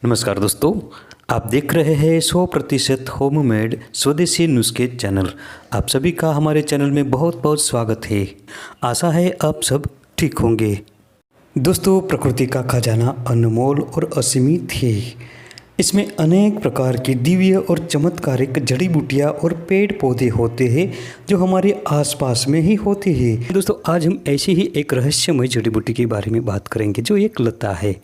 नमस्कार दोस्तों, आप देख रहे हैं 100% होममेड स्वदेशी नुस्खे चैनल। आप सभी का हमारे चैनल में बहुत बहुत स्वागत है। आशा है आप सब ठीक होंगे। दोस्तों, प्रकृति का खजाना अनमोल और असीमित है। इसमें अनेक प्रकार की दिव्य और चमत्कारिक जड़ी बूटियाँ और पेड़ पौधे होते हैं जो हमारे आसपास में ही होते हैं। दोस्तों, आज हम ऐसी ही एक रहस्यमय जड़ी बूटी के बारे में बात करेंगे जो एक लता है।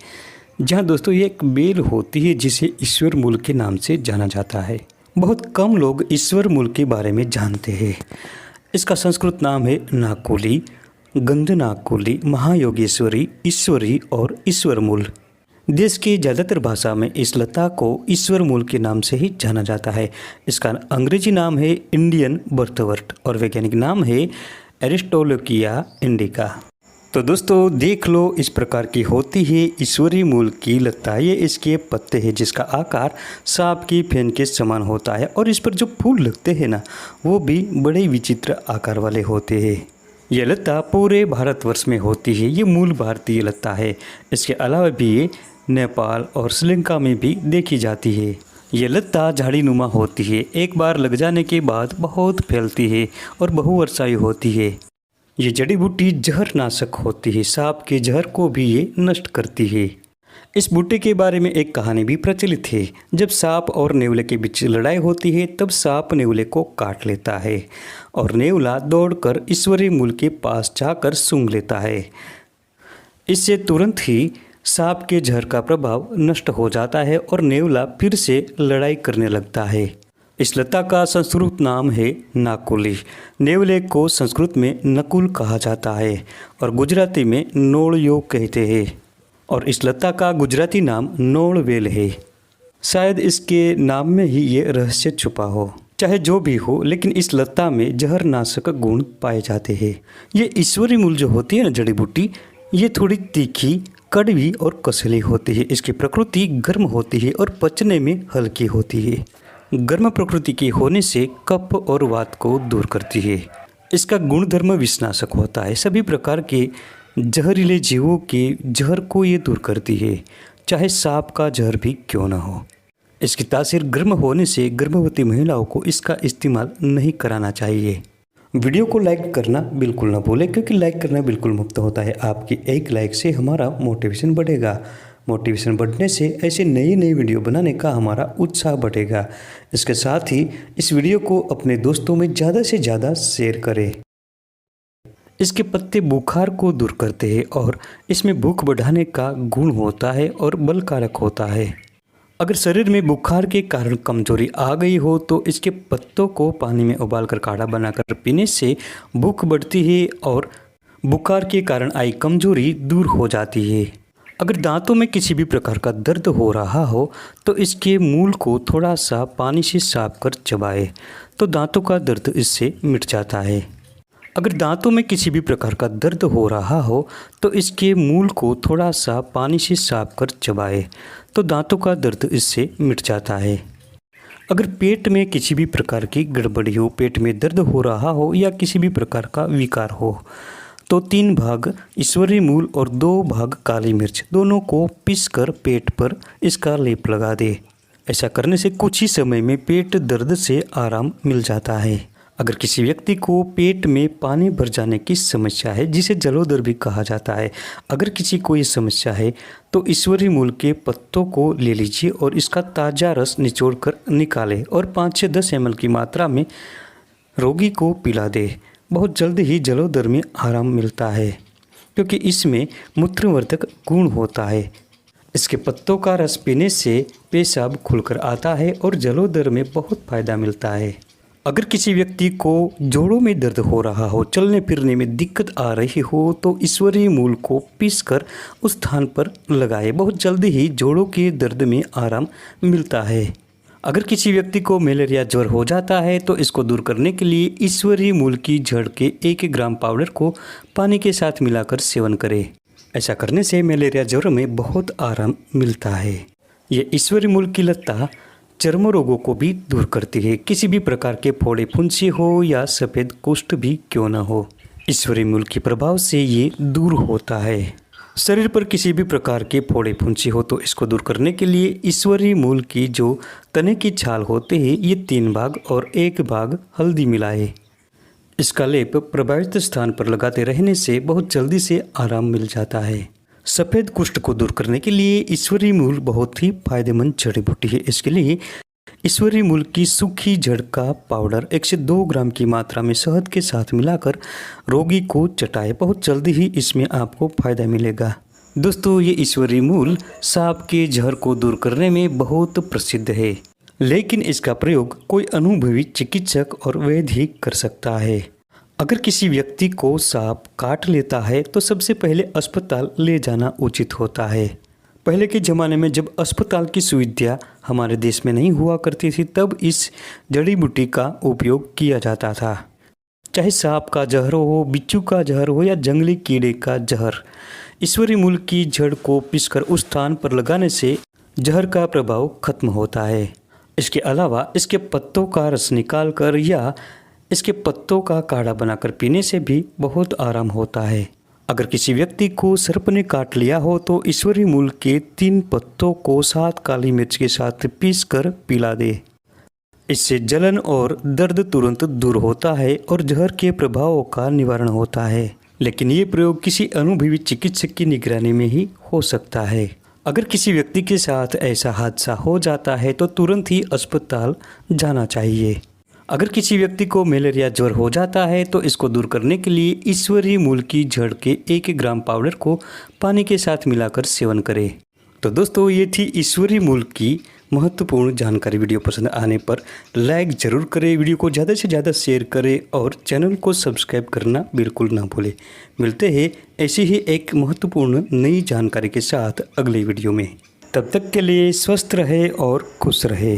जहाँ दोस्तों ये एक बेल होती है जिसे ईश्वर मूल के नाम से जाना जाता है। बहुत कम लोग ईश्वर मूल के बारे में जानते हैं। इसका संस्कृत नाम है नाकुली, गंधनाकुली, महायोगेश्वरी, ईश्वरी और ईश्वर मूल। देश की ज़्यादातर भाषा में इस लता को ईश्वर मूल के नाम से ही जाना जाता है। इसका अंग्रेजी नाम है इंडियन बर्थवर्ट और वैज्ञानिक नाम है एरिस्टोलोकिया इंडिका। तो दोस्तों देख लो, इस प्रकार की होती है ईश्वरी मूल की लता। ये इसके पत्ते हैं जिसका आकार सांप की फेन के समान होता है और इस पर जो फूल लगते हैं ना, वो भी बड़े विचित्र आकार वाले होते हैं। ये लता पूरे भारतवर्ष में होती है। ये मूल भारतीय लता है। इसके अलावा भी ये नेपाल और श्रीलंका में भी देखी जाती है। ये लता झाड़ीनुमा होती है। एक बार लग जाने के बाद बहुत फैलती है और बहुवर्षायी होती है। ये जड़ी बूटी जहरनाशक होती है। सांप के जहर को भी ये नष्ट करती है। इस बूटे के बारे में एक कहानी भी प्रचलित है। जब सांप और नेवले के बीच लड़ाई होती है तब सांप नेवले को काट लेता है और नेवला दौड़कर ईश्वरी मूल के पास जाकर सूंघ लेता है। इससे तुरंत ही सांप के जहर का प्रभाव नष्ट हो जाता है और नेवला फिर से लड़ाई करने लगता है। इस लता का संस्कृत नाम है नाकुली। नेवले को संस्कृत में नकुल कहा जाता है और गुजराती में नोड़यो कहते हैं और इस लता का गुजराती नाम नोड़वेल है। शायद इसके नाम में ही ये रहस्य छुपा हो। चाहे जो भी हो, लेकिन इस लता में जहरनाशक गुण पाए जाते हैं। ये ईश्वरी मूल जो होती है ना जड़ी बूटी, ये थोड़ी तीखी, कड़वी और कसली होती है। इसकी प्रकृति गर्म होती है और पचने में हल्की होती है। गर्म प्रकृति के होने से कफ और वात को दूर करती है। इसका गुणधर्म विषनाशक होता है। सभी प्रकार के जहरीले जीवों के जहर को ये दूर करती है, चाहे सांप का जहर भी क्यों ना हो। इसकी तासीर गर्म होने से गर्भवती महिलाओं को इसका इस्तेमाल नहीं कराना चाहिए। वीडियो को लाइक करना बिल्कुल ना भूलें, क्योंकि लाइक करना बिल्कुल मुफ्त होता है। आपकी एक लाइक से हमारा मोटिवेशन बढ़ेगा। मोटिवेशन बढ़ने से ऐसे नई नई वीडियो बनाने का हमारा उत्साह बढ़ेगा। इसके साथ ही इस वीडियो को अपने दोस्तों में ज़्यादा से ज़्यादा शेयर करें। इसके पत्ते बुखार को दूर करते हैं और इसमें भूख बढ़ाने का गुण होता है और बलकारक होता है। अगर शरीर में बुखार के कारण कमजोरी आ गई हो तो इसके पत्तों को पानी में उबालकर काढ़ा बनाकर पीने से भूख बढ़ती है और बुखार के कारण आई कमजोरी दूर हो जाती है। अगर दांतों में किसी भी प्रकार का दर्द हो रहा हो तो इसके मूल को थोड़ा सा पानी से साफ कर चबाएं तो दांतों का दर्द इससे मिट जाता है। अगर दांतों में किसी भी प्रकार का दर्द हो रहा हो तो इसके मूल को थोड़ा सा पानी से साफ कर चबाएं तो दांतों का दर्द इससे मिट जाता है। अगर पेट में किसी भी प्रकार की गड़बड़ी हो, पेट में दर्द हो रहा हो या किसी भी प्रकार का विकार हो तो 3 भाग ईश्वरी मूल और 2 भाग काली मिर्च दोनों को पीसकर पेट पर इसका लेप लगा दे। ऐसा करने से कुछ ही समय में पेट दर्द से आराम मिल जाता है। अगर किसी व्यक्ति को पेट में पानी भर जाने की समस्या है, जिसे जलोदर भी कहा जाता है, अगर किसी को ये समस्या है तो ईश्वरी मूल के पत्तों को ले लीजिए और इसका ताज़ा रस निचोड़ कर निकालें और 5 से 10 ml की मात्रा में रोगी को पिला दे। बहुत जल्द ही जलोदर में आराम मिलता है, क्योंकि इसमें मूत्रवर्धक गुण होता है। इसके पत्तों का रस पीने से पेशाब खुलकर आता है और जलोदर में बहुत फ़ायदा मिलता है। अगर किसी व्यक्ति को जोड़ों में दर्द हो रहा हो, चलने फिरने में दिक्कत आ रही हो तो ईश्वरी मूल को पीसकर उस स्थान पर लगाए। बहुत जल्दी ही जोड़ों के दर्द में आराम मिलता है। अगर किसी व्यक्ति को मलेरिया ज्वर हो जाता है तो इसको दूर करने के लिए ईश्वरी मूल की जड़ के 1 ग्राम पाउडर को पानी के साथ मिलाकर सेवन करें। ऐसा करने से मलेरिया ज्वर में बहुत आराम मिलता है। ये ईश्वरी मूल की लता चर्म रोगों को भी दूर करती है। किसी भी प्रकार के फोड़े फुंसी हो या सफ़ेद कुष्ठ भी क्यों न हो, ईश्वरी मूल के प्रभाव से ये दूर होता है। शरीर पर किसी भी प्रकार के फोड़े फुंसी हो तो इसको दूर करने के लिए ईश्वरी मूल की जो तने की छाल होते हैं ये 3 भाग और 1 भाग हल्दी मिलाए। इसका लेप प्रभावित स्थान पर लगाते रहने से बहुत जल्दी से आराम मिल जाता है। सफ़ेद कुष्ठ को दूर करने के लिए ईश्वरी मूल बहुत ही फायदेमंद जड़ी बूटी है। इसके लिए ईश्वरी मूल की सूखी जड़ का पाउडर 1 से 2 ग्राम की मात्रा में शहद के साथ मिलाकर रोगी को चटाए। बहुत जल्दी ही इसमें आपको फायदा मिलेगा। दोस्तों, ये ईश्वरी मूल सांप के जहर को दूर करने में बहुत प्रसिद्ध है, लेकिन इसका प्रयोग कोई अनुभवी चिकित्सक और वैद्य ही कर सकता है। अगर किसी व्यक्ति को सांप काट लेता है तो सबसे पहले अस्पताल ले जाना उचित होता है। पहले के ज़माने में जब अस्पताल की सुविधा हमारे देश में नहीं हुआ करती थी तब इस जड़ी बूटी का उपयोग किया जाता था। चाहे सांप का जहर हो, बिच्छू का जहर हो या जंगली कीड़े का जहर, ईश्वरी मूल की जड़ को पीसकर उस स्थान पर लगाने से जहर का प्रभाव खत्म होता है। इसके अलावा इसके पत्तों का रस निकाल कर या इसके पत्तों का काढ़ा बनाकर पीने से भी बहुत आराम होता है। अगर किसी व्यक्ति को सर्प ने काट लिया हो तो ईश्वरी मूल के 3 पत्तों को 7 काली मिर्च के साथ पीसकर पिला दे। इससे जलन और दर्द तुरंत दूर होता है और जहर के प्रभावों का निवारण होता है। लेकिन ये प्रयोग किसी अनुभवी चिकित्सक की निगरानी में ही हो सकता है। अगर किसी व्यक्ति के साथ ऐसा हादसा हो जाता है तो तुरंत ही अस्पताल जाना चाहिए। अगर किसी व्यक्ति को मलेरिया ज्वर हो जाता है तो इसको दूर करने के लिए ईश्वरी मूल की जड़ के 1 ग्राम पाउडर को पानी के साथ मिलाकर सेवन करें। तो दोस्तों, ये थी ईश्वरी मूल की महत्वपूर्ण जानकारी। वीडियो पसंद आने पर लाइक ज़रूर करें, वीडियो को ज़्यादा से ज़्यादा शेयर करें और चैनल को सब्सक्राइब करना बिल्कुल ना भूलें। मिलते हैं ऐसी ही एक महत्वपूर्ण नई जानकारी के साथ अगले वीडियो में। तब तक के लिए स्वस्थ रहे और खुश रहे।